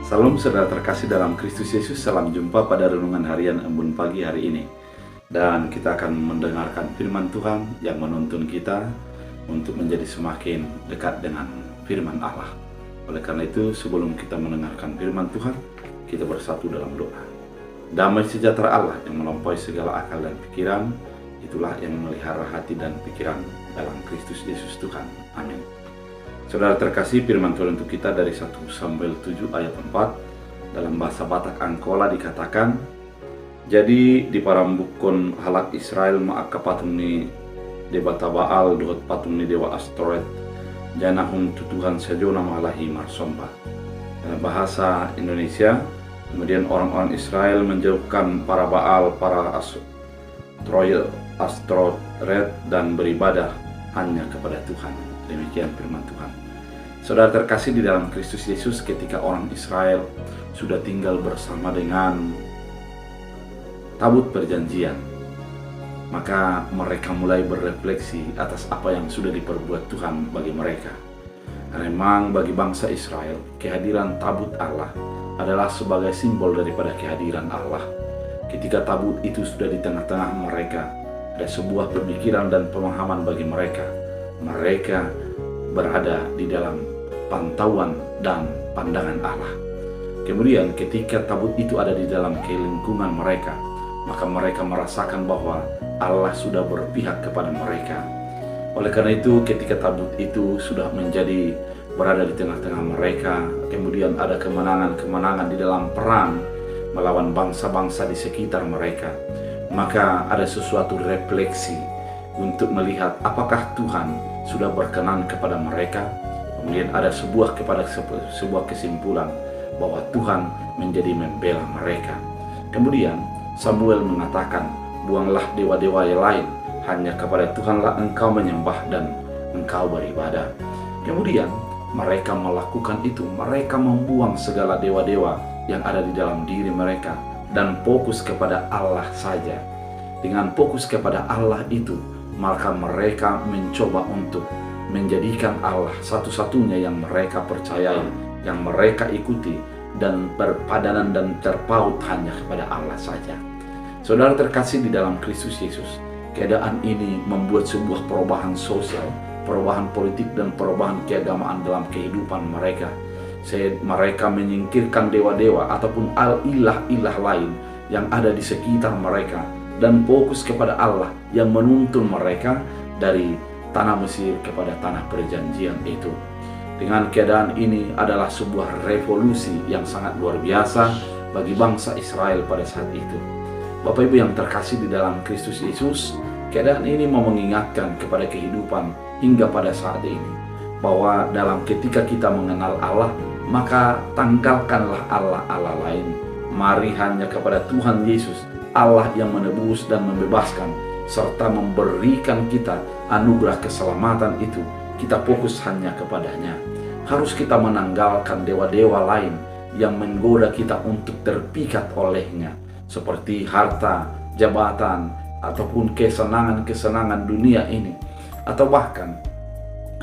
Salam saudara terkasih dalam Kristus Yesus, salam jumpa pada renungan harian Embun Pagi hari ini. Dan kita akan mendengarkan firman Tuhan yang menuntun kita untuk menjadi semakin dekat dengan firman Allah. Oleh karena itu, sebelum kita mendengarkan firman Tuhan, kita bersatu dalam doa. Damai sejahtera Allah yang melampaui segala akal dan pikiran, itulah yang memelihara hati dan pikiran dalam Kristus Yesus Tuhan. Amin. Saudara terkasih, firman Tuhan untuk kita dari 1 Samuel 7 ayat 4 dalam bahasa Batak Angkola dikatakan, jadi di parambukon halak Israel maaka patung ni debata Baal dohot patung ni dewa Astoret janahum tutuhan sejona malahi marsomba. Dalam bahasa Indonesia, kemudian orang-orang Israel menjauhkan para Baal, para Astoret dan beribadah hanya kepada Tuhan. Demikian firman Tuhan. Saudara terkasih di dalam Kristus Yesus, ketika orang Israel sudah tinggal bersama dengan tabut perjanjian, maka mereka mulai berefleksi atas apa yang sudah diperbuat Tuhan bagi mereka. Karena memang bagi bangsa Israel, kehadiran tabut Allah adalah sebagai simbol daripada kehadiran Allah. Ketika tabut itu sudah di tengah-tengah mereka, ada sebuah pemikiran dan pemahaman bagi mereka. Mereka berada di dalam pantauan dan pandangan Allah. Kemudian ketika tabut itu ada di dalam kelingkungan mereka, maka mereka merasakan bahwa Allah sudah berpihak kepada mereka. Oleh karena itu, ketika tabut itu sudah berada di tengah-tengah mereka, kemudian ada kemenangan-kemenangan di dalam perang melawan bangsa-bangsa di sekitar mereka, maka ada sesuatu refleksi untuk melihat apakah Tuhan sudah berkenan kepada mereka. Kemudian ada sebuah kesimpulan bahwa Tuhan menjadi membela mereka. Kemudian Samuel mengatakan, buanglah dewa-dewa yang lain, hanya kepada Tuhanlah engkau menyembah dan engkau beribadah. Kemudian mereka melakukan itu, mereka membuang segala dewa-dewa yang ada di dalam diri mereka dan fokus kepada Allah saja. Dengan fokus kepada Allah itu, maka mereka mencoba untuk menjadikan Allah satu-satunya yang mereka percayai, yang mereka ikuti, dan berpadanan dan terpaut hanya kepada Allah saja. Saudara terkasih di dalam Kristus Yesus, keadaan ini membuat sebuah perubahan sosial, perubahan politik, dan perubahan keagamaan dalam kehidupan mereka. Mereka menyingkirkan dewa-dewa ataupun ilah-ilah lain yang ada di sekitar mereka dan fokus kepada Allah yang menuntun mereka dari tanah Mesir kepada tanah perjanjian itu. Dengan keadaan ini adalah sebuah revolusi yang sangat luar biasa bagi bangsa Israel pada saat itu. Bapak Ibu yang terkasih di dalam Kristus Yesus, keadaan ini mau mengingatkan kepada kehidupan hingga pada saat ini, bahwa dalam ketika kita mengenal Allah, maka tanggalkanlah Allah lain. Mari hanya kepada Tuhan Yesus, Allah yang menebus dan membebaskan, serta memberikan kita anugerah keselamatan itu. Kita fokus hanya kepadanya. Harus kita menanggalkan dewa-dewa lain yang menggoda kita untuk terpikat olehnya, seperti harta, jabatan, ataupun kesenangan-kesenangan dunia ini. Atau bahkan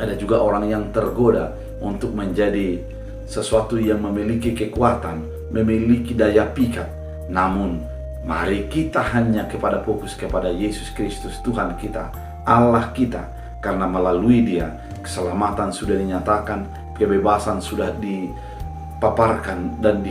ada juga orang yang tergoda untuk menjadi sesuatu yang memiliki kekuatan, memiliki daya pikat. Namun mari kita hanya fokus kepada Yesus Kristus, Tuhan kita, Allah kita, karena melalui Dia keselamatan sudah dinyatakan, kebebasan sudah dipaparkan dan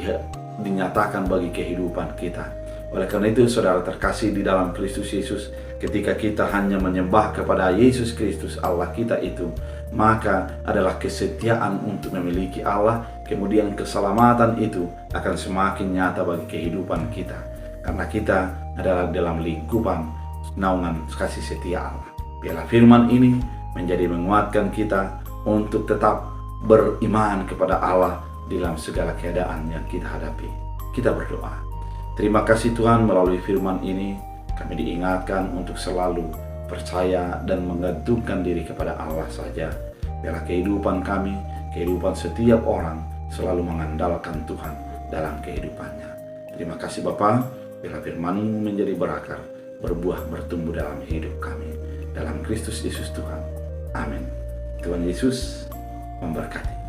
dinyatakan bagi kehidupan kita. Oleh karena itu, saudara terkasih di dalam Kristus Yesus, ketika kita hanya menyembah kepada Yesus Kristus, Allah kita itu, maka adalah kesetiaan untuk memiliki Allah. Kemudian keselamatan itu akan semakin nyata bagi kehidupan kita, karena kita adalah dalam lingkupan naungan kasih setia Allah. Biarlah firman ini menjadi menguatkan kita untuk tetap beriman kepada Allah dalam segala keadaan yang kita hadapi. Kita berdoa. Terima kasih Tuhan, melalui firman ini kami diingatkan untuk selalu percaya dan menggantungkan diri kepada Allah saja. Biarlah kehidupan kami, kehidupan setiap orang selalu mengandalkan Tuhan dalam kehidupannya. Terima kasih Bapa, biarlah firman-Mu menjadi berakar, berbuah, bertumbuh dalam hidup kami. Dalam Kristus Yesus Tuhan. Amin. Tuhan Yesus memberkati.